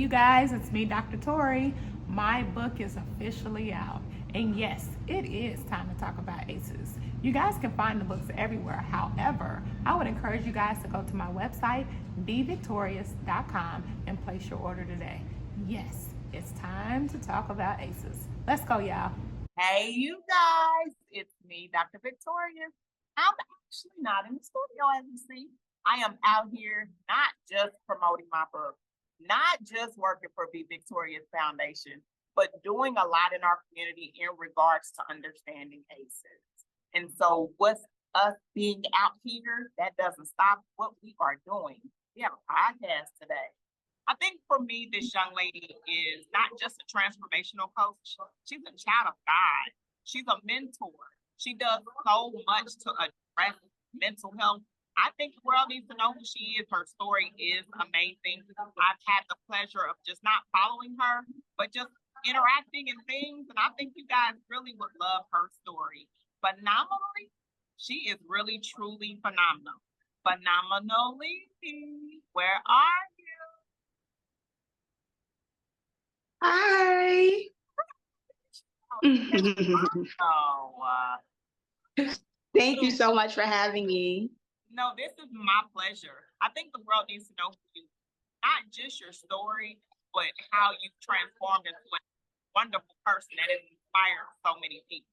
you guys, it's me, Dr. Torie. My book is officially out. And yes, it is time to talk about ACEs. You guys can find the books everywhere. However, I would encourage you guys to go to my website, VicTORIEus.com, and place your order today. Yes, it's time to talk about ACEs. Let's go, y'all. Hey, you guys, it's me, Dr. VicTORIEus. I'm actually not in the studio, as you see. I am out here not just promoting my book, not just working for the VicTORIEus Foundation, but doing a lot in our community in regards to understanding ACEs. And so what's us being out here, that doesn't stop what we are doing. We have a podcast today. I think for me, this young lady is not just a transformational coach. She's a child of God. She's a mentor. She does so much to address mental health. I think the world needs to know who she is. Her story is amazing. I've had the pleasure of just not following her, but just interacting and things. And I think you guys really would love her story. Phenomenally, she is really, truly phenomenal. Phenomenally, where are you? Hi. Thank you so much for having me. No, this is my pleasure. I think the world needs to know you, not just your story, but how you transformed into a wonderful person that has inspired so many people.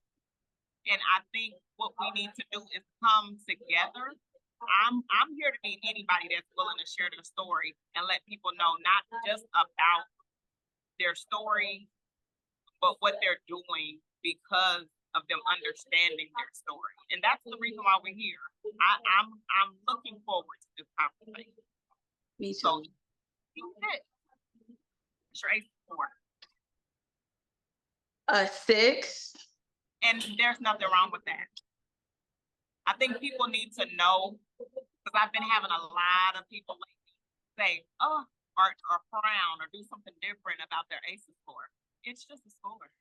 And I think what we need to do is come together. I'm here to meet anybody that's willing to share their story and let people know not just about their story, but what they're doing because of them understanding their story. And that's the reason why we're here. I'm looking forward to this conversation. Me too. So, Trace 4. A 6. And there's nothing wrong with that. I think people need to know, because I've been having a lot of people lately say, oh, or frown or do something different about their ACEs score. It's just a score.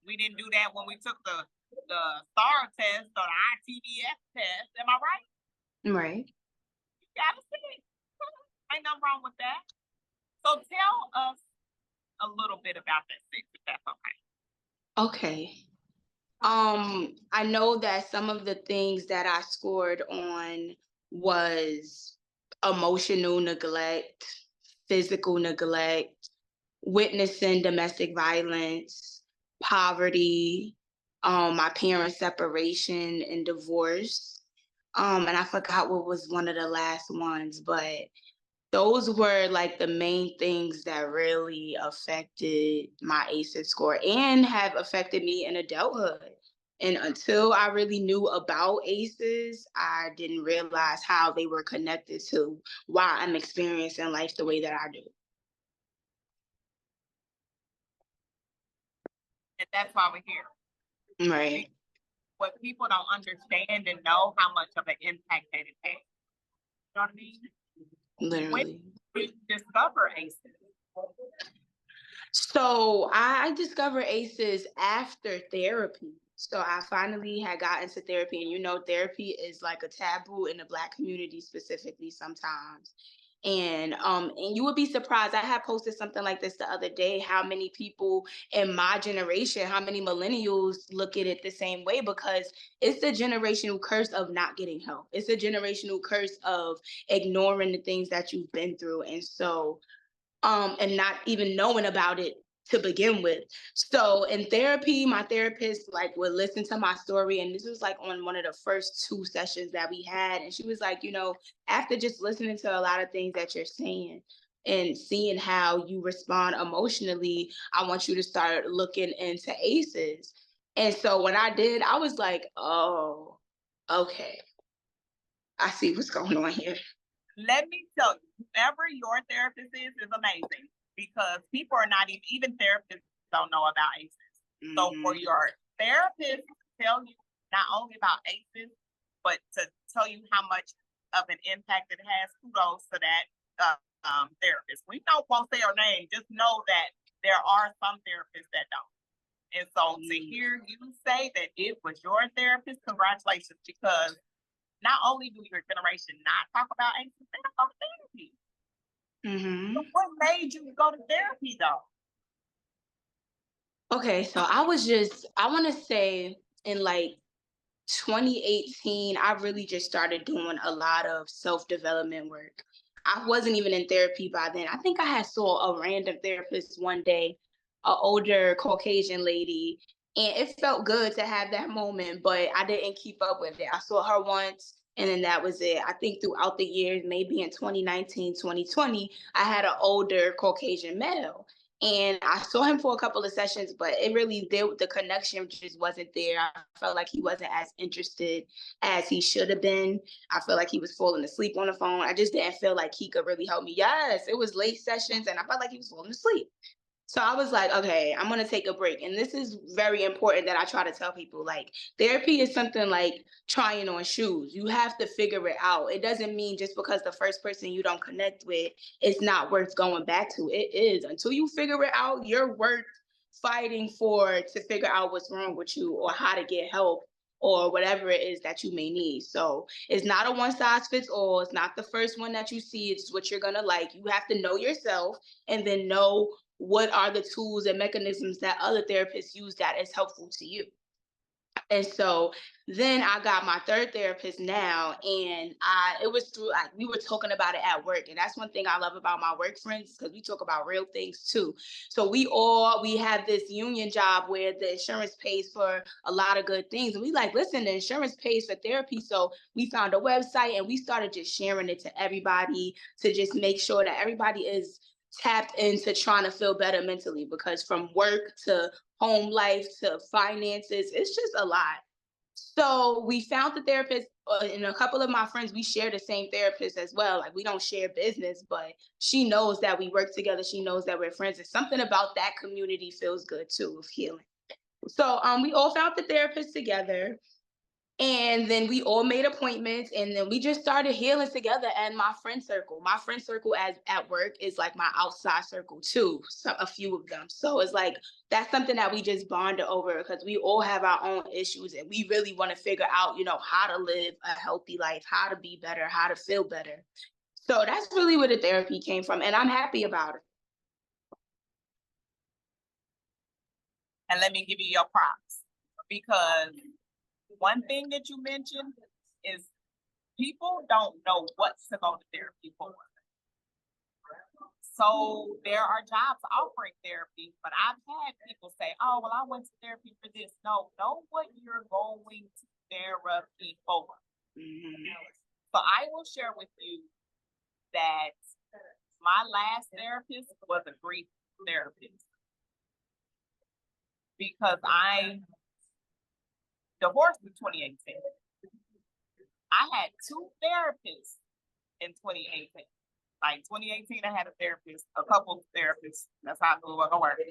We didn't do that when we took the STAR test or the ITBS test. Am I right? Right. You gotta see it. Ain't nothing wrong with that. So tell us a little bit about that 6, if that's okay. Okay. I know that some of the things that I scored on was emotional neglect, physical neglect, witnessing domestic violence, poverty, my parents' separation and divorce. And I forgot what was one of the last ones, but those were like the main things that really affected my ACEs score and have affected me in adulthood. And until I really knew about ACEs, I didn't realize how they were connected to why I'm experiencing life the way that I do. And that's why we're here. Right. What people don't understand and know how much of an impact that it has. You know what I mean? Literally. When did you discover ACEs? So I discovered ACEs after therapy. So I finally had gotten to therapy, and you know, therapy is like a taboo in the Black community specifically sometimes. And you would be surprised. I had posted something like this the other day, how many people in my generation, how many millennials look at it the same way, because it's the generational curse of not getting help. It's a generational curse of ignoring the things that you've been through. And so and not even knowing about it to begin with. So in therapy, my therapist like would listen to my story, and this was like on one of the first 2 sessions that we had, and she was like, you know, after just listening to a lot of things that you're saying and seeing how you respond emotionally, I want you to start looking into ACEs. And so when I did, I was like, oh, okay, I see what's going on here. Let me tell you, whoever your therapist is amazing, because people are not even therapists don't know about ACEs. Mm-hmm. So for your therapist to tell you not only about ACEs, but to tell you how much of an impact it has, kudos to that therapist. We won't say her name, just know that there are some therapists that don't. And so to hear you say that it was your therapist, congratulations, because not only do your generation not talk about ACEs, they don't go to therapy. Mm-hmm. What made you go to therapy though? Okay, so I want to say in like 2018, I really just started doing a lot of self-development work. I wasn't even in therapy by then. I think I had saw a random therapist one day, an older Caucasian lady, and it felt good to have that moment, but I didn't keep up with it. I saw her once and then that was it. I think throughout the years, maybe in 2019, 2020, I had an older Caucasian male. And I saw him for a couple of sessions, but the connection just wasn't there. I felt like he wasn't as interested as he should have been. I felt like he was falling asleep on the phone. I just didn't feel like he could really help me. Yes, it was late sessions, and I felt like he was falling asleep. So I was like, okay, I'm gonna take a break. And this is very important that I try to tell people, like, therapy is something like trying on shoes. You have to figure it out. It doesn't mean just because the first person you don't connect with is not worth going back to. It is. Until you figure it out, you're worth fighting for to figure out what's wrong with you or how to get help or whatever it is that you may need. So it's not a one size fits all. It's not the first one that you see. It's what you're gonna like. You have to know yourself and then know what are the tools and mechanisms that other therapists use that is helpful to you. And so then I got my third therapist now, and it was through we were talking about it at work, and that's one thing I love about my work friends because we talk about real things too. So we have this union job where the insurance pays for a lot of good things, and we like listen, the insurance pays for therapy, so we found a website and we started just sharing it to everybody to just make sure that everybody is tapped into trying to feel better mentally because from work to home life to finances, it's just a lot. So we found the therapist, and a couple of my friends, we share the same therapist as well. Like we don't share business, but she knows that we work together. She knows that we're friends. And something about that community feels good too of healing. So we all found the therapist together. And then we all made appointments and then we just started healing together and my friend circle as at work is like my outside circle too, a few of them. So it's like that's something that we just bonded over because we all have our own issues and we really want to figure out, how to live a healthy life, how to be better, how to feel better. So that's really where the therapy came from and I'm happy about it. And let me give you your props because one thing that you mentioned is people don't know what to go to therapy for. So there are jobs offering therapy, but I've had people say, oh, well, I went to therapy for this. No, know what you're going to therapy for. Mm-hmm. So I will share with you that my last therapist was a grief therapist because I divorced in 2018. I had two therapists in 2018. Like 2018, I had a therapist, a couple therapists. That's how I knew it was gonna work.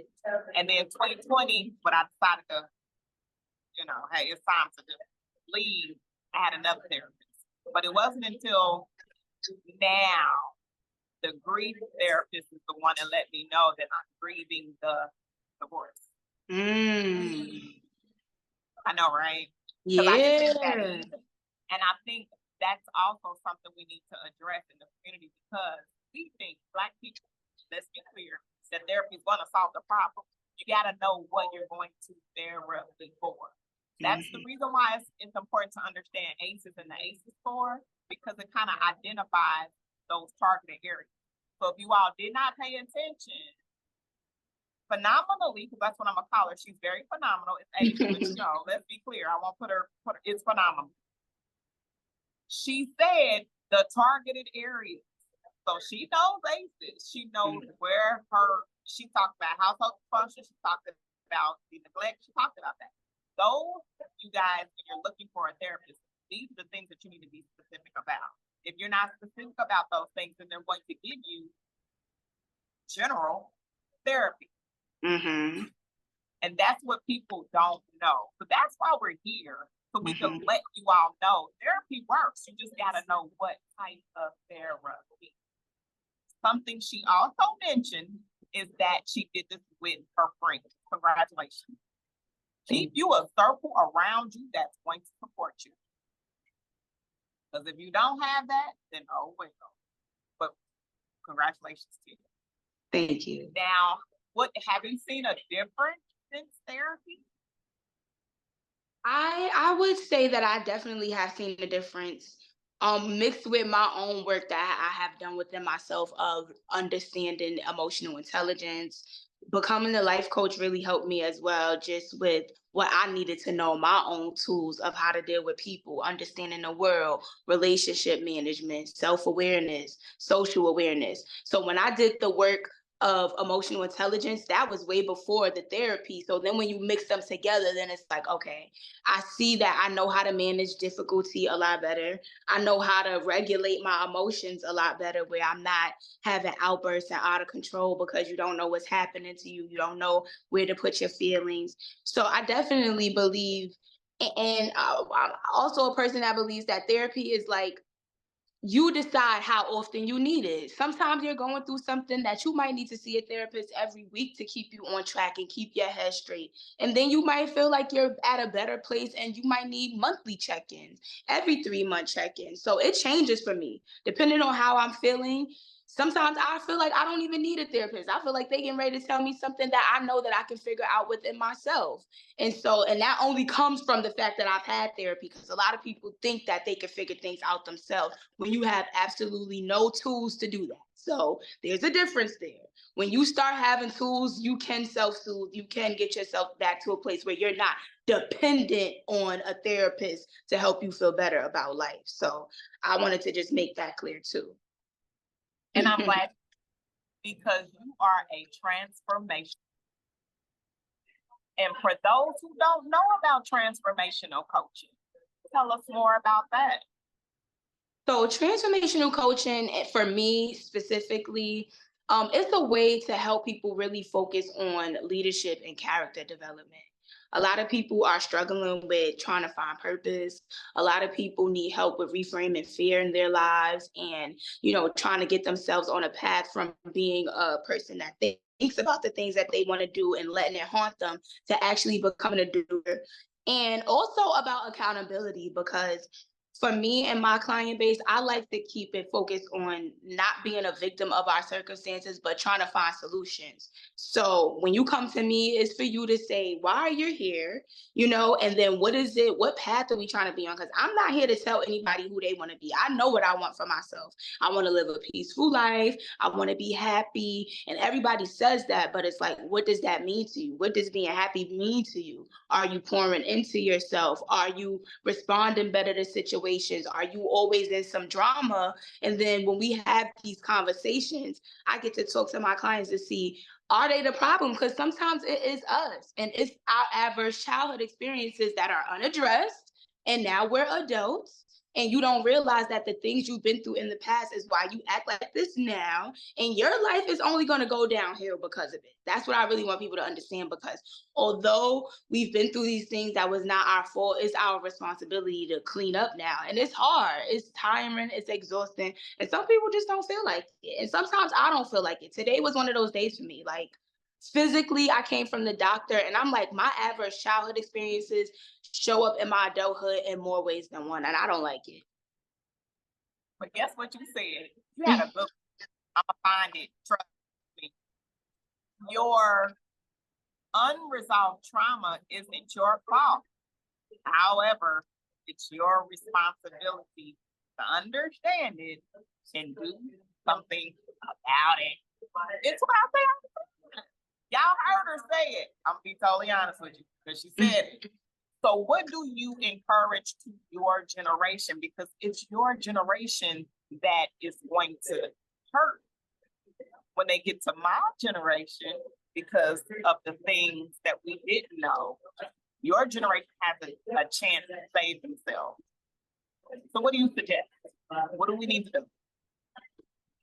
And then 2020, but I decided to, hey, it's time to just leave. I had another therapist, but it wasn't until now the grief therapist is the one that let me know that I'm grieving the divorce. I know, right? Yeah. And I think that's also something we need to address in the community because we think Black people, let's be clear, that therapy is going to solve the problem. You got to know what you're going to therapy for. That's the reason why it's important to understand ACEs and the ACEs score because it kind of identifies those targeted areas. So if you all did not pay attention, phenomenally, because that's what I'm gonna call her. She's very phenomenal. It's ACEs, but let's be clear. I won't put her. It's phenomenal. She said the targeted areas. So she knows ACEs. She knows where she talked about household function. She talked about the neglect. She talked about that. Those, you guys, when you're looking for a therapist, these are the things that you need to be specific about. If you're not specific about those things, then they're going to give you general therapy. Mm-hmm. And that's what people don't know. So that's why we're here. So we can let you all know therapy works. You just got to know what type of therapy. Something she also mentioned is that she did this with her friends. Congratulations. Keep you a circle around you that's going to support you. Because if you don't have that, then oh well. But congratulations to you. Thank you. Now, what have you seen a difference since therapy? I would say that I definitely have seen a difference, mixed with my own work that I have done within myself of understanding emotional intelligence. Becoming a life coach really helped me as well, just with what I needed to know, my own tools of how to deal with people, understanding the world, relationship management, self-awareness, social awareness. So when I did the work of emotional intelligence, that was way before the therapy. So then when you mix them together, then it's like, okay, I see that I know how to manage difficulty a lot better. I know how to regulate my emotions a lot better, where I'm not having outbursts and out of control because you don't know what's happening to you. You don't know where to put your feelings. So I definitely believe, and I'm also a person that believes that therapy is like, you decide how often you need it. Sometimes you're going through something that you might need to see a therapist every week to keep you on track and keep your head straight. And then you might feel like you're at a better place and you might need monthly check-ins, every 3-month check-ins. So it changes for me depending on how I'm feeling. Sometimes I feel like I don't even need a therapist. I feel like they getting ready to tell me something that I know that I can figure out within myself. And that only comes from the fact that I've had therapy, because a lot of people think that they can figure things out themselves when you have absolutely no tools to do that. So there's a difference there. When you start having tools, you can self-soothe, you can get yourself back to a place where you're not dependent on a therapist to help you feel better about life. So I wanted to just make that clear too. And I'm glad, because you are a transformation. And for those who don't know about transformational coaching, tell us more about that. So transformational coaching, for me specifically, it's a way to help people really focus on leadership and character development. A lot of people are struggling with trying to find purpose. A lot of people need help with reframing fear in their lives and, trying to get themselves on a path from being a person that thinks about the things that they want to do and letting it haunt them to actually becoming a doer. And also about accountability, because for me and my client base, I like to keep it focused on not being a victim of our circumstances, but trying to find solutions. So when you come to me, it's for you to say why you're here, and then what is it? What path are we trying to be on? Because I'm not here to tell anybody who they want to be. I know what I want for myself. I want to live a peaceful life. I want to be happy. And everybody says that, but it's like, what does that mean to you? What does being happy mean to you? Are you pouring into yourself? Are you responding better to situations? Are you always in some drama? And then when we have these conversations, I get to talk to my clients to see, are they the problem? Because sometimes it is us, and it's our adverse childhood experiences that are unaddressed. And now we're adults. And you don't realize that the things you've been through in the past is why you act like this now. And your life is only going to go downhill because of it. That's what I really want people to understand, because although we've been through these things that was not our fault, it's our responsibility to clean up now. And it's hard, it's tiring, it's exhausting. And some people just don't feel like it. And sometimes I don't feel like it. Today was one of those days for me. Like, physically, I came from the doctor and I'm like, my adverse childhood experiences show up in my adulthood in more ways than one, and I don't like it. But guess what you said? You had a good, I'm gonna find it, trust me. Your unresolved trauma isn't your fault. However, it's your responsibility to understand it and do something about it. It's what I say. Y'all heard her say it. I'm gonna be totally honest with you, because she said it. So what do you encourage to your generation? Because it's your generation that is going to hurt when they get to my generation because of the things that we didn't know. Your generation has a chance to save themselves. So what do you suggest? What do we need to do?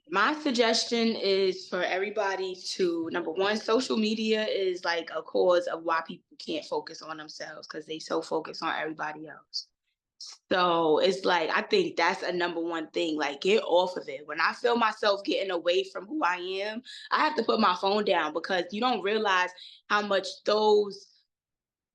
My suggestion is for everybody to, number one, social media is like a cause of why people can't focus on themselves, because they so focused on everybody else. So it's like, I think that's a number one thing, like get off of it. When I feel myself getting away from who I am, I have to put my phone down, because you don't realize how much those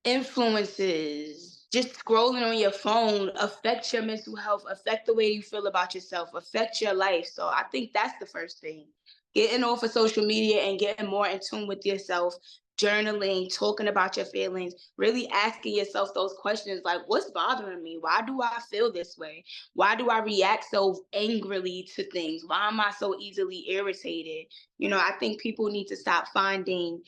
influences, just scrolling on your phone affect your mental health, affect the way you feel about yourself, affect your life. So I think that's the first thing. Getting off of social media and getting more in tune with yourself, journaling, talking about your feelings, really asking yourself those questions like, what's bothering me? Why do I feel this way? Why do I react so angrily to things? Why am I so easily irritated? I think people need to stop finding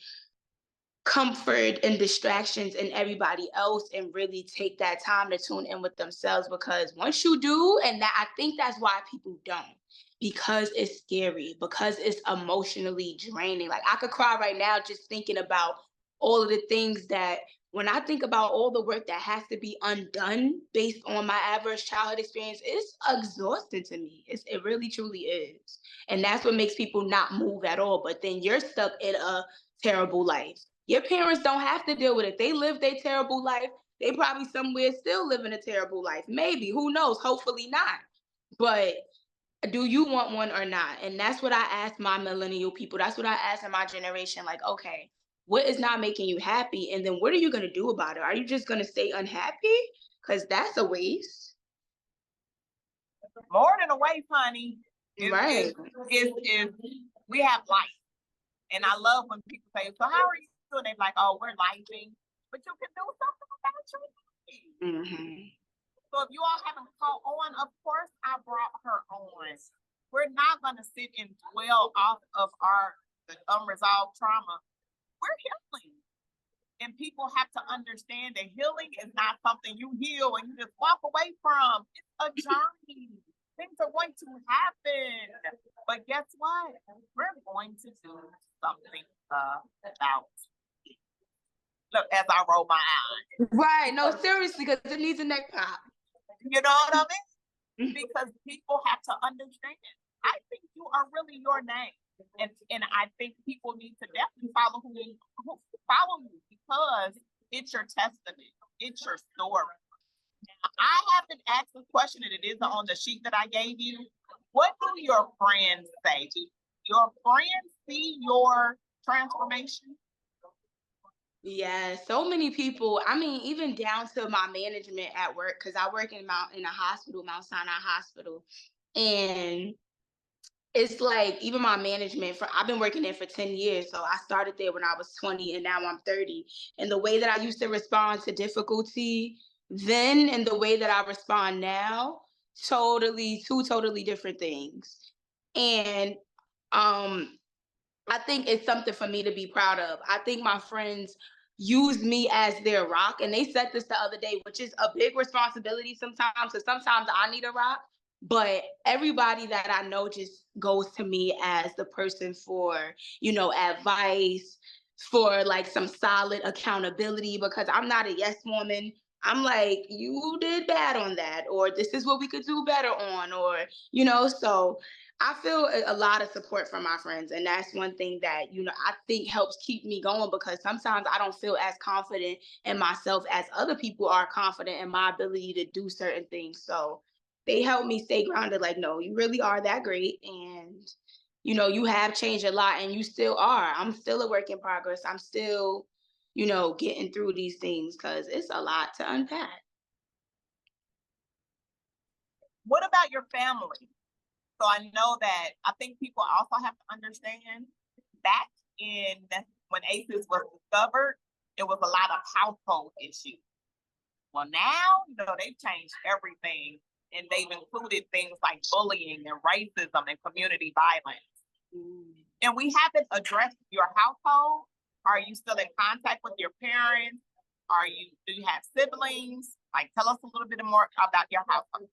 comfort and distractions in everybody else and really take that time to tune in with themselves, because once you do, and that I think that's why people don't, because it's scary, because it's emotionally draining. Like, I could cry right now just thinking about all of the things that, when I think about all the work that has to be undone based on my adverse childhood experience, it's exhausting to me. It really truly is. And that's what makes people not move at all. But then you're stuck in a terrible life. Your parents don't have to deal with it. They live their terrible life. They probably somewhere still living a terrible life. Maybe, who knows? Hopefully not. But do you want one or not? And that's what I ask my millennial people. That's what I ask in my generation. Like, okay, what is not making you happy? And then what are you going to do about it? Are you just going to stay unhappy? Because that's a waste. More than a waste, honey. Right. We have life. And I love when people say, so how are you doing? They're like, oh, we're lifing. But you can do something about your life. Mm-hmm. So if you all haven't caught on, of course, I brought her on. We're not going to sit and dwell off of the unresolved trauma. We're healing. And people have to understand that healing is not something you heal and you just walk away from. It's a journey. Things are going to happen. But guess what? We're going to do something about it. Look, as I roll my eyes. Right. No, seriously, because it needs a neck pop. You know what I mean? Because people have to understand. I think you are really your name. And I think people need to definitely follow who follow you, because it's your testament. It's your story. Now, I haven't asked this question, and it is on the sheet that I gave you. What do your friends say? Do your friends see your transformation? Yeah, so many people. I mean, even down to my management at work, because I work in a hospital, Mount Sinai Hospital, and it's like even my management. I've been working there for 10 years, so I started there when I was 20, and now I'm 30. And the way that I used to respond to difficulty then, and the way that I respond now, two totally different things. And I think it's something for me to be proud of. I think my friends use me as their rock. And they said this the other day, which is a big responsibility sometimes, because sometimes I need a rock. But everybody that I know just goes to me as the person for, advice, for like some solid accountability, because I'm not a yes woman. I'm like, you did bad on that, or this is what we could do better on, or, so I feel a lot of support from my friends. And that's one thing that, I think helps keep me going, because sometimes I don't feel as confident in myself as other people are confident in my ability to do certain things. So they help me stay grounded. Like, no, you really are that great. And, you have changed a lot, and you still are. I'm still a work in progress. I'm still, getting through these things, because it's a lot to unpack. What about your family? So I know that I think people also have to understand, back in when ACEs was discovered, it was a lot of household issues. Well, now, they've changed everything, and they've included things like bullying and racism and community violence. And we haven't addressed your household. Are you still in contact with your parents? Do you have siblings? Like, tell us a little bit more about your household.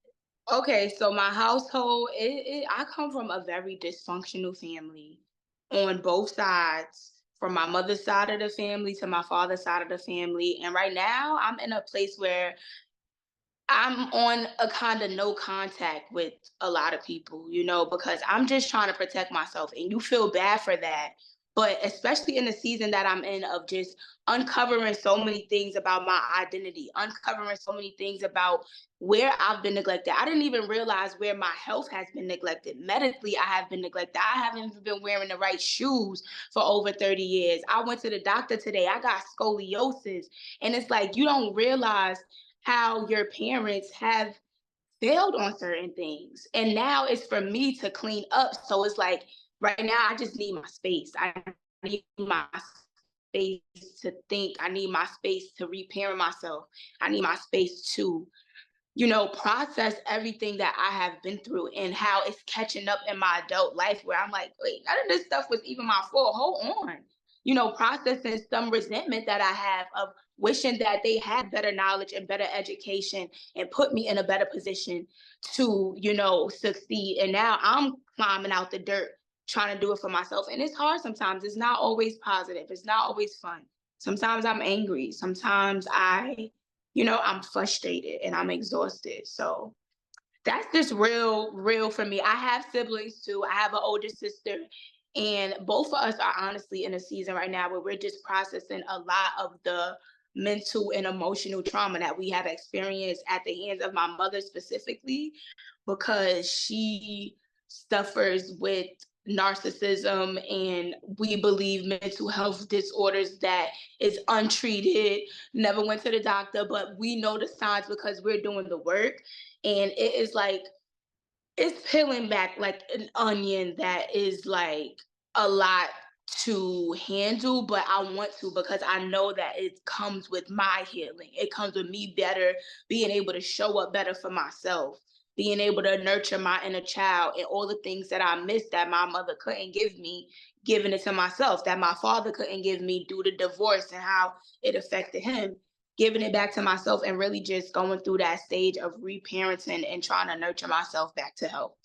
Okay, so my household, I come from a very dysfunctional family on both sides, from my mother's side of the family to my father's side of the family. And right now, I'm in a place where I'm on a kind of no contact with a lot of people, because I'm just trying to protect myself. And you feel bad for that. But especially in the season that I'm in, of just uncovering so many things about my identity, uncovering so many things about where I've been neglected. I didn't even realize where my health has been neglected. Medically, I have been neglected. I haven't even been wearing the right shoes for over 30 years. I went to the doctor today. I got scoliosis. And it's like, you don't realize how your parents have failed on certain things. And now it's for me to clean up. So it's like right now I just need my space. I need my space to think. I need my space to reparent myself. I need my space to, process everything that I have been through and how it's catching up in my adult life where I'm like, wait, none of this stuff was even my fault. Hold on. Processing some resentment that I have of wishing that they had better knowledge and better education and put me in a better position to, succeed. And now I'm climbing out the dirt trying to do it for myself. And it's hard sometimes. It's not always positive. It's not always fun. Sometimes I'm angry. Sometimes I'm frustrated and I'm exhausted. So that's just real for me. I have siblings too. I have an older sister, and both of us are honestly in a season right now where we're just processing a lot of the mental and emotional trauma that we have experienced at the hands of my mother specifically, because she suffers with narcissism and we believe mental health disorders that is untreated, never went to the doctor, but we know the signs because we're doing the work. And it is like, it's peeling back like an onion that is like a lot to handle, but I want to because I know that it comes with my healing. It comes with me better, being able to show up better for myself, being able to nurture my inner child and all the things that I missed that my mother couldn't give me, giving it to myself, that my father couldn't give me due to divorce and how it affected him, giving it back to myself and really just going through that stage of reparenting and trying to nurture myself back to health.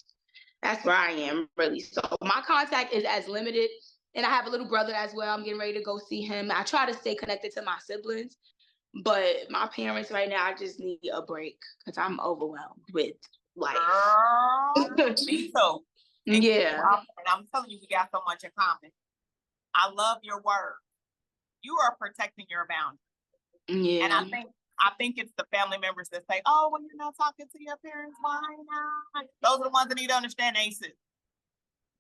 That's where I am really. So my contact is as limited. And I have a little brother as well. I'm getting ready to go see him. I try to stay connected to my siblings, but my parents right now, I just need a break because I'm overwhelmed with life. Girl, me too. Yeah. And I'm telling you, we got so much in common. I love your word. You are protecting your boundaries. Yeah. And I think it's the family members that say, oh, well, you're not talking to your parents. Why not? Those are the ones that need to understand ACEs.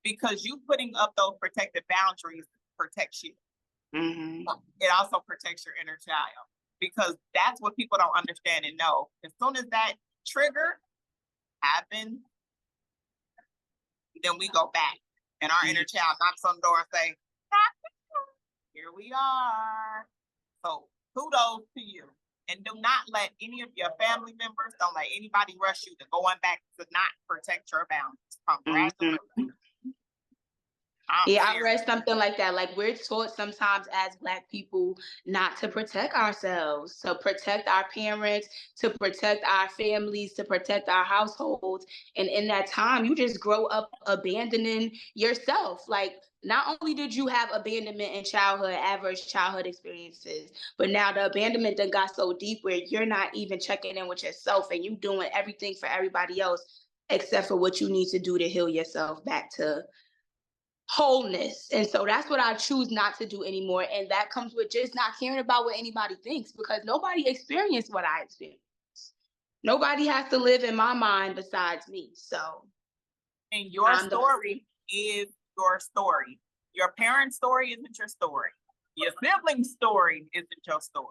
Because you putting up those protective boundaries protects you. Mm-hmm. It also protects your inner child. Because that's what people don't understand and know. As soon as that trigger happens, then we go back. And our inner child knocks on the door and say, here we are. So kudos to you. And do not let any of your family members, don't let anybody rush you to going back to not protect your boundaries. Congratulations. Mm-hmm. Yeah, I read something like that. Like, we're taught sometimes as Black people not to protect ourselves, to protect our parents, to protect our families, to protect our households. And in that time, you just grow up abandoning yourself. Like, not only did you have abandonment in childhood, adverse childhood experiences, but now the abandonment done got so deep where you're not even checking in with yourself and you doing everything for everybody else except for what you need to do to heal yourself back to wholeness. And so that's what I choose not to do anymore. And that comes with just not caring about what anybody thinks, because nobody experienced what I experienced. Nobody has to live in my mind besides me. So, and your story is your story. Your parents' story isn't your story. Your sibling's story isn't your story.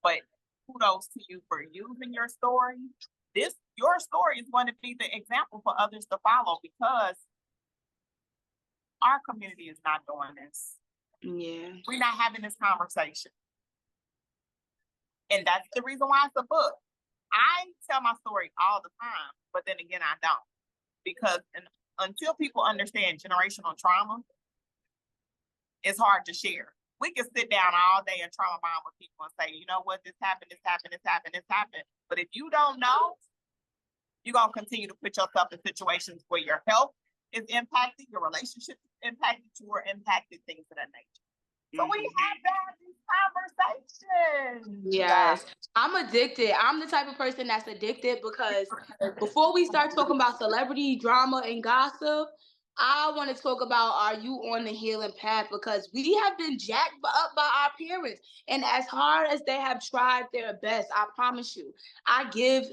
But kudos to you for using your story. Your story is going to be the example for others to follow, because our community is not doing this. Yeah. We're not having this conversation. And that's the reason why it's a book. I tell my story all the time, but then again, I don't. Because until people understand generational trauma, it's hard to share. We can sit down all day and trauma bond with people and say, you know what, this happened, this happened, this happened, this happened. But if you don't know, you're going to continue to put yourself in situations where your health is impacted, your relationship is impacted, you are impacted, things of that nature. So we have to have these conversations. Yes. I'm addicted. I'm the type of person that's addicted because before we start talking about celebrity drama and gossip, I want to talk about, are you on the healing path? Because we have been jacked up by our parents. And as hard as they have tried their best, I promise you, I give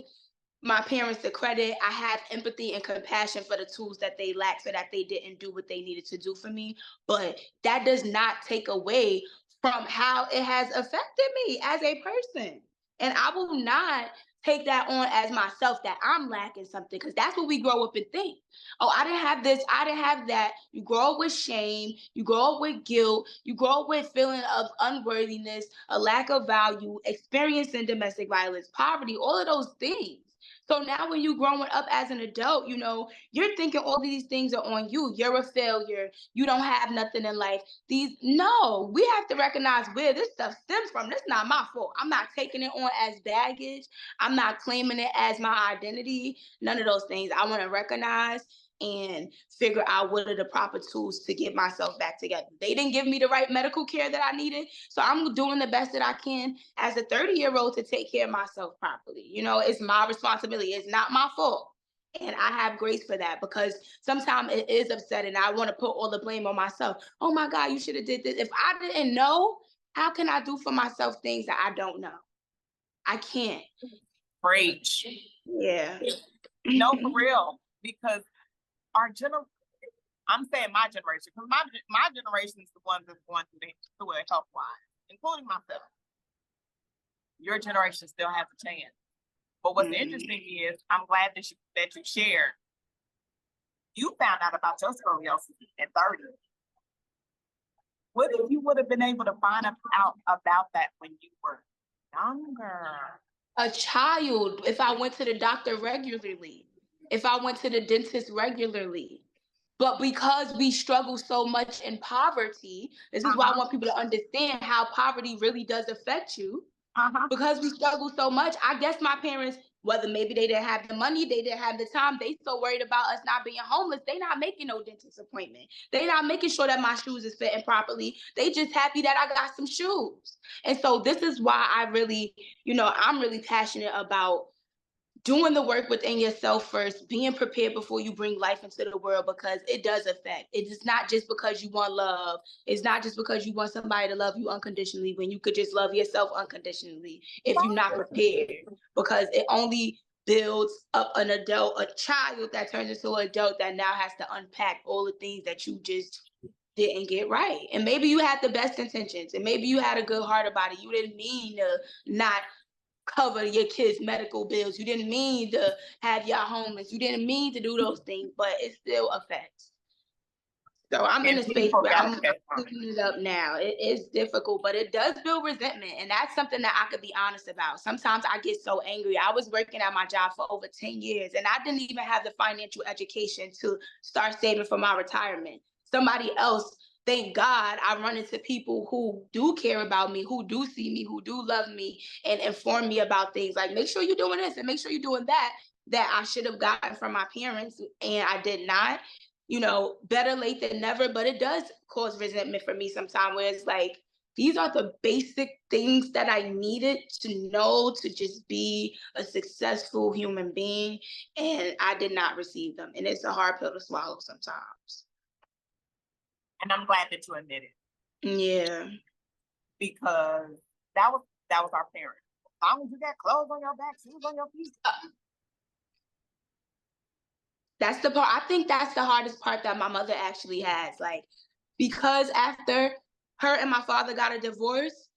my parents the credit. I have empathy and compassion for the tools that they lacked so that they didn't do what they needed to do for me. But that does not take away from how it has affected me as a person. And I will not take that on as myself that I'm lacking something, because that's what we grow up and think. Oh, I didn't have this, I didn't have that. You grow up with shame, you grow up with guilt, you grow up with feeling of unworthiness, a lack of value, experiencing domestic violence, poverty, all of those things. So now when you're growing up as an adult, you're thinking all these things are on you. You're a failure. You don't have nothing in life. No, we have to recognize where this stuff stems from. That's not my fault. I'm not taking it on as baggage. I'm not claiming it as my identity. None of those things. I want to recognize and figure out what are the proper tools to get myself back together. They didn't give me the right medical care that I needed, so I'm doing the best that I can as a 30-year-old to take care of myself properly. It's my responsibility. It's not my fault. And I have grace for that, because sometimes it is upsetting. I want to put all the blame on myself. Oh my God, you should have did this. If I didn't know, how can I do for myself things that I don't know? I can't. Preach. Yeah. No, for real. Because I'm saying my generation, because my generation is the one that's going through it health-wise, including myself. Your generation still has a chance. But what's interesting is, I'm glad that you shared. You found out about your scoliosis at 30. What if you would have been able to find out about that when you were younger? A child, if I went to the doctor regularly, if I went to the dentist regularly. But because we struggle so much in poverty, this is why I want people to understand how poverty really does affect you. Because we struggle so much, I guess my parents, whether maybe they didn't have the money, they didn't have the time, they so worried about us not being homeless, they not making no dentist appointment. They not making sure that my shoes is fitting properly. They just happy that I got some shoes. And so this is why I really, I'm really passionate about doing the work within yourself first, being prepared before you bring life into the world, because it does affect. It is not just because you want love. It's not just because you want somebody to love you unconditionally when you could just love yourself unconditionally if you're not prepared, because it only builds up a child that turns into an adult that now has to unpack all the things that you just didn't get right. And maybe you had the best intentions, and maybe you had a good heart about it. You didn't mean to not cover your kids' medical bills. You didn't mean to have y'all homeless. You didn't mean to do those things, but it still affects. So I'm in a space where I'm cleaning it up now. It is difficult, but it does build resentment. And that's something that I could be honest about. Sometimes I get so angry. I was working at my job for over 10 years, and I didn't even have the financial education to start saving for my retirement. Somebody else, thank God, I run into people who do care about me, who do see me, who do love me, and inform me about things like, make sure you're doing this and make sure you're doing that I should have gotten from my parents, and I did not. Better late than never, but it does cause resentment for me sometimes, where it's like, these are the basic things that I needed to know to just be a successful human being, and I did not receive them. And it's a hard pill to swallow sometimes. And I'm glad that you admit it. Yeah. Because that was our parents. As long as you got clothes on your back, shoes on your feet. That's the part. I think that's the hardest part that my mother actually has. Like, because after her and my father got a divorce,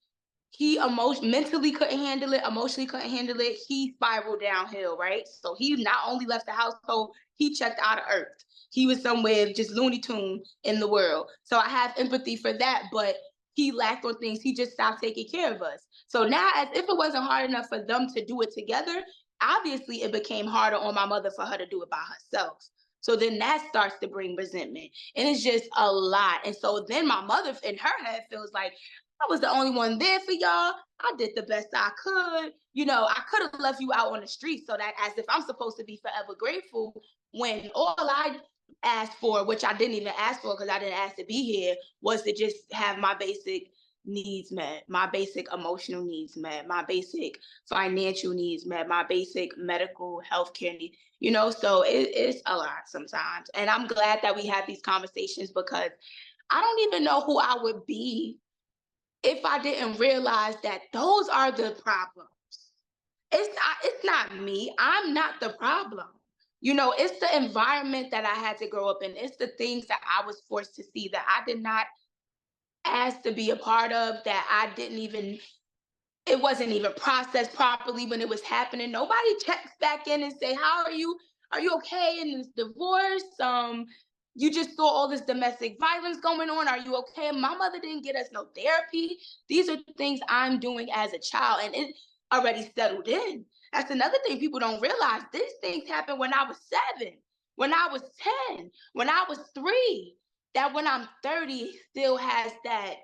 he mentally couldn't handle it, emotionally couldn't handle it. He spiraled downhill, right? So he not only left the household, he checked out of earth. He was somewhere just Looney Tune in the world. So I have empathy for that, but he lacked on things. He just stopped taking care of us. So now, as if it wasn't hard enough for them to do it together, obviously it became harder on my mother for her to do it by herself. So then that starts to bring resentment. And it's just a lot. And so then my mother in her head feels like, I was the only one there for y'all. I did the best I could. I could have left you out on the street, so that as if I'm supposed to be forever grateful, when all I asked for, which I didn't even ask for because I didn't ask to be here, was to just have my basic needs met, my basic emotional needs met, my basic financial needs met, my basic medical healthcare needs, so it's a lot sometimes. And I'm glad that we have these conversations, because I don't even know who I would be if I didn't realize that those are the problems. It's not me. I'm not the problem. It's the environment that I had to grow up in. It's the things that I was forced to see that I did not ask to be a part of, that I didn't even it wasn't even processed properly when it was happening. Nobody checks back in and say, how are you? Are you okay in this divorce? You just saw all this domestic violence going on. Are you okay? My mother didn't get us no therapy. These are things I'm doing as a child, and it already settled in. That's another thing people don't realize. These things happened when I was 7, when I was 10, when I was 3. That when I'm 30 still has that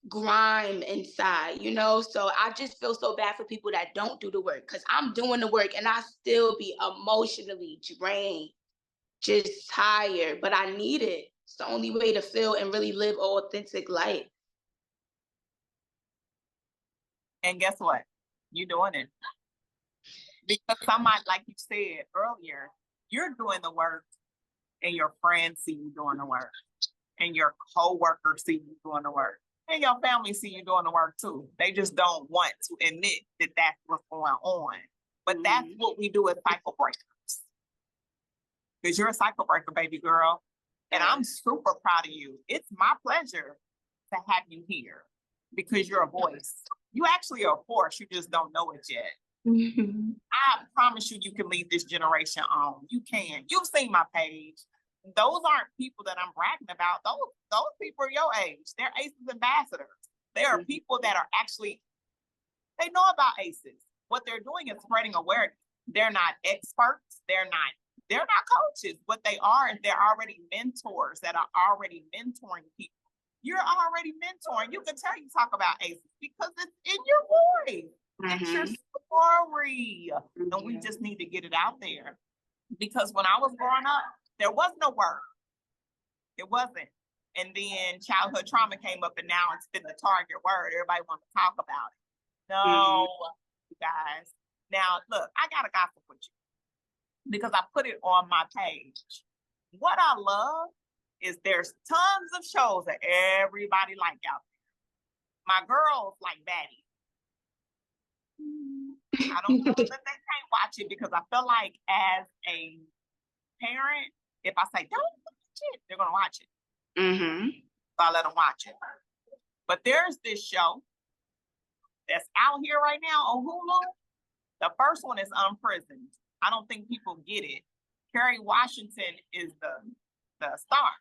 grime inside, you know? So I just feel so bad for people that don't do the work, because I'm doing the work and I still be emotionally drained, just tired, but I need it. It's the only way to feel and really live an authentic life. And guess what? You're doing it. Because somebody, like you said earlier, you're doing the work and your friends see you doing the work and your coworkers see you doing the work and your family see you doing the work too. They just don't want to admit that that's what's going on. But that's what we do as cycle breakers. Because you're a cycle breaker, baby girl. And I'm super proud of you. It's my pleasure to have you here because you're a voice. You actually are a force. You just don't know it yet. I promise you, you can lead this generation on. You can. You've seen my page. Those aren't people that I'm bragging about. Those people are your age. They're ACEs ambassadors. They are people that are actually, they know about ACEs. What they're doing is spreading awareness. They're not experts. They're not coaches. What they are is they're already mentors that are already mentoring people. You're already mentoring. You can tell you talk about ACEs because it's in your voice. It's your story. And we just need to get it out there. Because when I was growing up, there was no word. It wasn't. And then childhood trauma came up and now it's been the target word. Everybody wants to talk about it. No, you guys. Now, look, I got to gossip with you because I put it on my page. What I love is there's tons of shows that everybody like out there. My girls like Batty. I don't know that they can't watch it because I feel like as a parent, if I say, don't watch it, they're going to watch it. So I let them watch it. But there's this show that's out here right now on Hulu. The first one is Unprisoned. I don't think people get it. Kerry Washington is the star.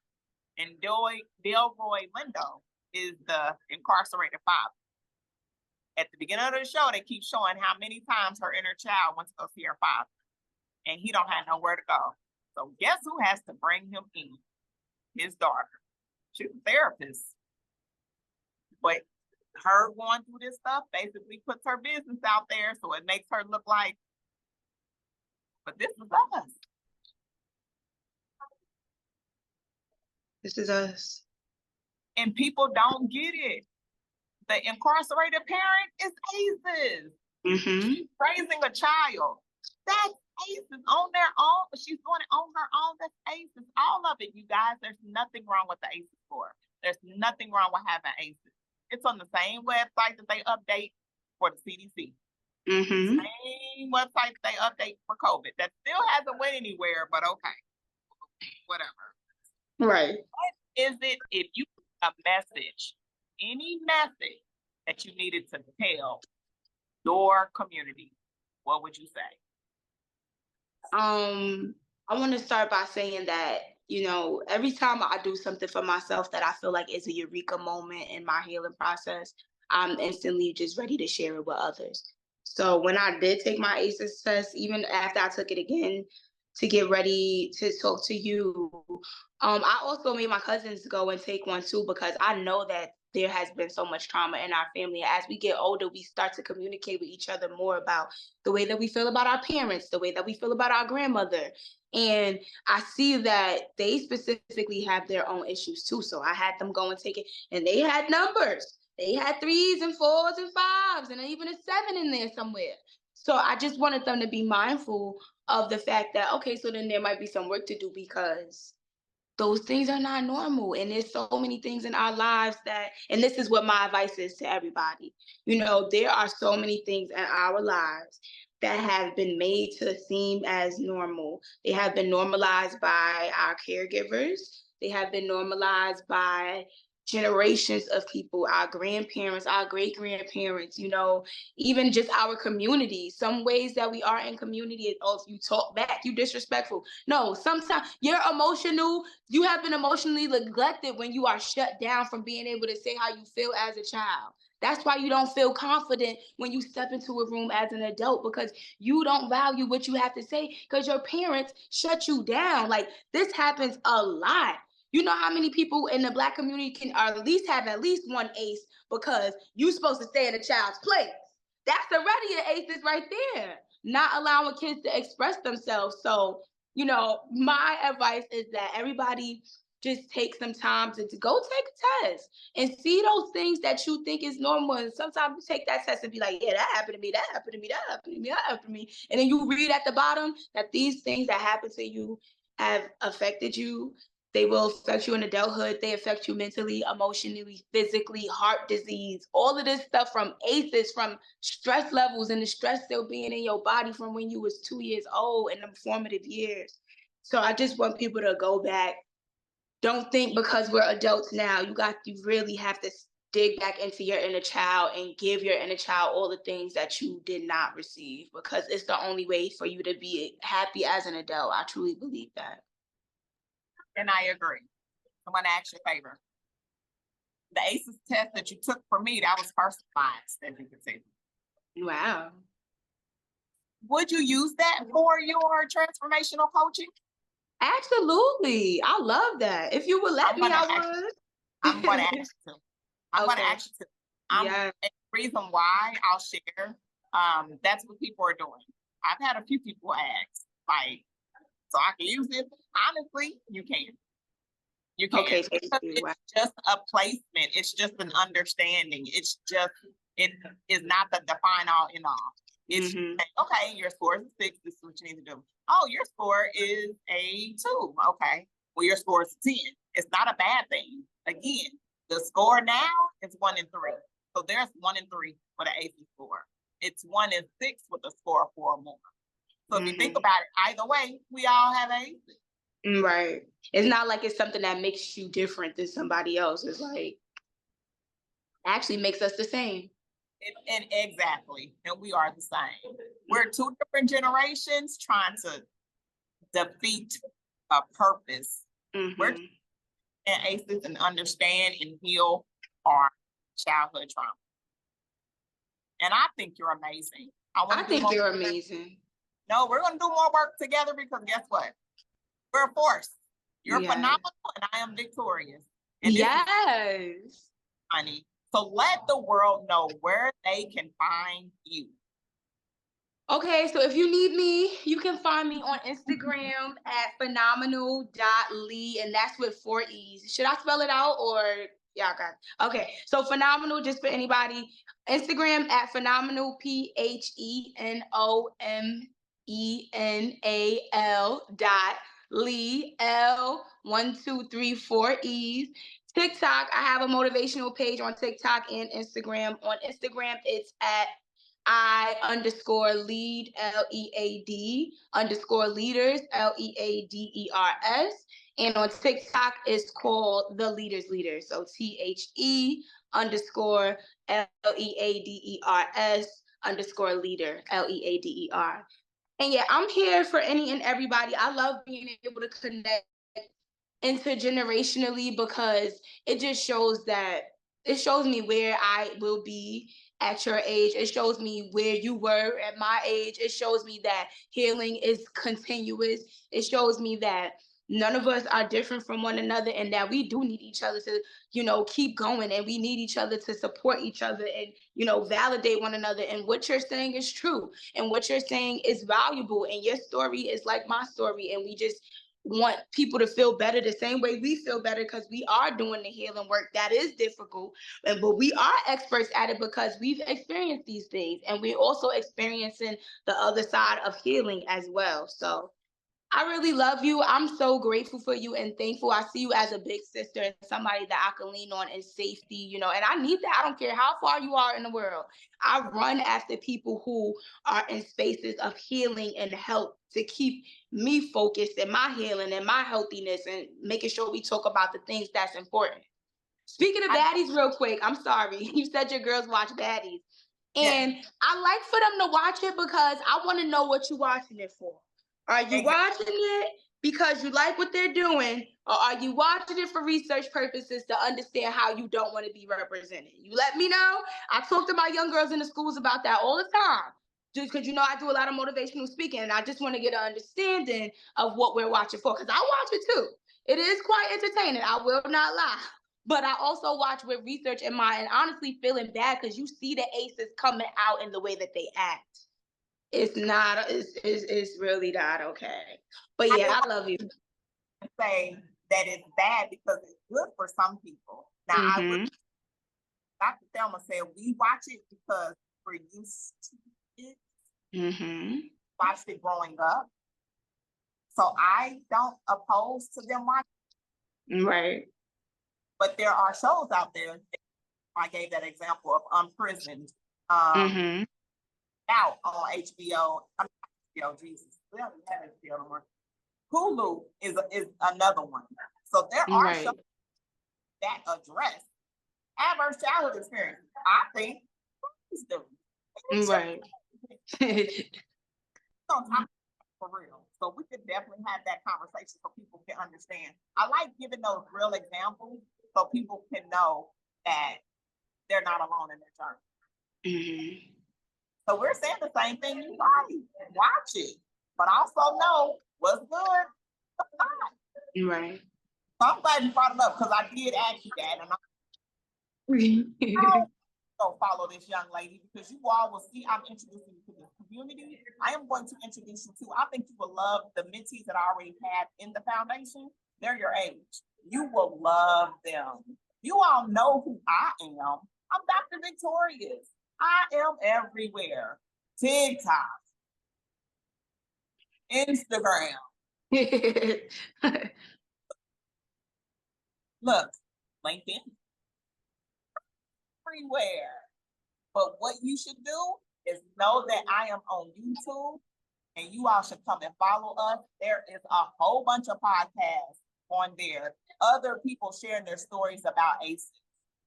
And Delroy Lindo is the incarcerated father. At the beginning of the show, they keep showing how many times her inner child wants to go see her father. And he don't have nowhere to go. So guess who has to bring him in? His daughter. She's a therapist. But her going through this stuff basically puts her business out there, so it makes her look like, but this is us. This is us. And people don't get it. The incarcerated parent is ACEs. She's raising a child. That's ACEs on their own. She's doing it on her own. That's ACEs. All of it, you guys. There's nothing wrong with the ACEs for. There's nothing wrong with having ACEs. It's on the same website that they update for the CDC. Same website that they update for COVID. That still hasn't went anywhere, but okay. Whatever. Right. What is it if you a message, any message that you needed to tell your community, what would you say? I want to start by saying that, you know, every time I do something for myself that I feel like is a eureka moment in my healing process, I'm instantly just ready to share it with others. So when I did take my ACEs test, even after I took it again to get ready to talk to you, I also made my cousins go and take one too, because I know that there has been so much trauma in our family. As we get older, we start to communicate with each other more about the way that we feel about our parents, the way that we feel about our grandmother. And I see that they specifically have their own issues too. So I had them go and take it, and they had numbers. They had 3s and 4s and 5s and even a 7 in there somewhere. So I just wanted them to be mindful of the fact that, okay, so then there might be some work to do, because those things are not normal. And there's so many things in our lives that, and this is what my advice is to everybody, you know, there are so many things in our lives that have been made to seem as normal. They have been normalized by our caregivers. They have been normalized by generations of people, our grandparents, our great grandparents, even just our community. Some ways that we are in community is, oh, if you talk back, you disrespectful. No, sometimes you have been emotionally neglected when you are shut down from being able to say how you feel as a child. That's why you don't feel confident when you step into a room as an adult, because you don't value what you have to say because your parents shut you down. Like, this happens a lot. You know how many people in the Black community can at least have at least one ace because you're supposed to stay in a child's place. That's already an aces right there. Not allowing kids to express themselves. So, my advice is that everybody just take some time to go take a test and see those things that you think is normal. And sometimes you take that test and be like, yeah, that happened to me, that happened to me, that happened to me, that happened to me. And then you read at the bottom that these things that happen to you have affected you. They will affect you in adulthood. They affect you mentally, emotionally, physically, heart disease, all of this stuff from ACEs, from stress levels and the stress still being in your body from when you was 2 years old in the formative years. So I just want people to go back. Don't think because we're adults now, you really have to dig back into your inner child and give your inner child all the things that you did not receive, because it's the only way for you to be happy as an adult. I truly believe that. And I agree. I'm going to ask you a favor. The ACEs test that you took for me, that was personalized, as you can see. Wow. Would you use that for your transformational coaching? Absolutely. I love that. If you would let me, I would. I'm going to ask you to. I'm going to Okay. ask you to. Yeah. The reason why I'll share, that's what people are doing. I've had a few people ask, like, so I can use it. Honestly, you can. You can. Okay, thank you. It's just a placement. It's just an understanding. It's just, it is not the define all in all. It's okay, your score is a 6. This is what you need to do. Oh, your score is a 2. Okay. Well, your score is a 10. It's not a bad thing. Again, the score now is 1 and 3. So there's 1 and 3 for the ACE score. It's 1 and 6 with a score of 4 or more. So if you think about it, either way, we all have ACEs. Right. It's not like it's something that makes you different than somebody else. It's like, actually makes us the same. And exactly. And we are the same. We're 2 different generations trying to defeat a purpose. We're and ACEs and understand and heal our childhood trauma. And I think you're amazing. I think you're amazing. No, we're going to do more work together because guess what? We're a force. You're phenomenal and I am victorious. And yes. Honey. So let the world know where they can find you. Okay, so if you need me, you can find me on Instagram at phenomenal.lee, and that's with 4 E's. Should I spell it out or y'all got it? Okay, so phenomenal, just for anybody. Instagram at phenomenal, PHENOMENAL.Lee, L1234 TikTok, I have a motivational page on TikTok and Instagram. On Instagram, it's at I_lead, LEAD_leaders, LEADERS. And on TikTok, it's called The Leaders Leader. So THE_LEADERS_leader, LEADER. And yeah, I'm here for any and everybody. I love being able to connect intergenerationally because it just shows me where I will be at your age. It shows me where you were at my age. It shows me that healing is continuous. It shows me that none of us are different from one another and that we do need each other to, keep going, and we need each other to support each other and, validate one another. And what you're saying is true. And what you're saying is valuable. And your story is like my story. And we just want people to feel better the same way we feel better, because we are doing the healing work that is difficult, but we are experts at it because we've experienced these things, and we're also experiencing the other side of healing as well. So I really love you. I'm so grateful for you and thankful. I see you as a big sister and somebody that I can lean on in safety, and I need that. I don't care how far you are in the world. I run after people who are in spaces of healing and help to keep me focused in my healing and my healthiness and making sure we talk about the things that's important. Speaking of baddies, real quick, I'm sorry. You said your girls watch baddies. And I like for them to watch it because I want to know what you're watching it for. Are you watching it because you like what they're doing, or are you watching it for research purposes to understand how you don't want to be represented? You let me know. I talk to my young girls in the schools about that all the time. Just because, I do a lot of motivational speaking, and I just want to get an understanding of what we're watching for, because I watch it too. It is quite entertaining, I will not lie. But I also watch with research in mind, and honestly feeling bad because you see the aces coming out in the way that they act. It's not, it's really not okay. But yeah, I love you. Say that it's bad because it's good for some people. Now, I would, Dr. Thelma said, we watch it because we're used to it. Watched it growing up. So I don't oppose to them watching. Right. But there are shows out there. I gave that example of Unprisoned. Out on HBO. HBO, Jesus. We don't have HBO no more. Hulu is another one. So there are shows that address adverse childhood experience. I think right. For real. So we could definitely have that conversation so people can understand. I like giving those real examples so people can know that they're not alone in their journey. So we're saying the same thing you like. Watch it, but also know what's good, what's not. Right. So I'm glad you brought it up because I did ask you that, and I don't follow this young lady because you all will see I'm introducing you to this community. I am going to introduce you to, I think you will love the mentees that I already have in the foundation. They're your age. You will love them. You all know who I am. I'm Dr. VicTORIEus. I am everywhere. TikTok, Instagram. Look, LinkedIn. Everywhere. But what you should do is know that I am on YouTube and you all should come and follow us. There is a whole bunch of podcasts on there. Other people sharing their stories about ACEs.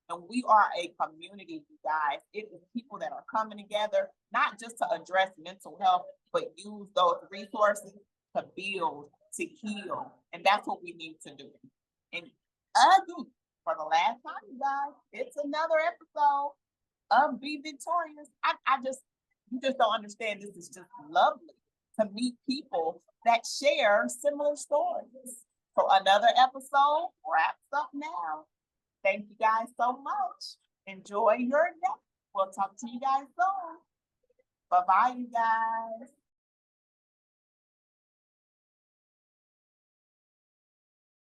And we are a community, you guys. It is people that are coming together, not just to address mental health, but use those resources to build, to heal. And that's what we need to do. And again, for the last time, you guys, it's another episode of Be Victorious. You just don't understand. This is just lovely to meet people that share similar stories. So another episode wraps up now. Thank you guys so much. Enjoy your day. We'll talk to you guys soon. Bye-bye, you guys.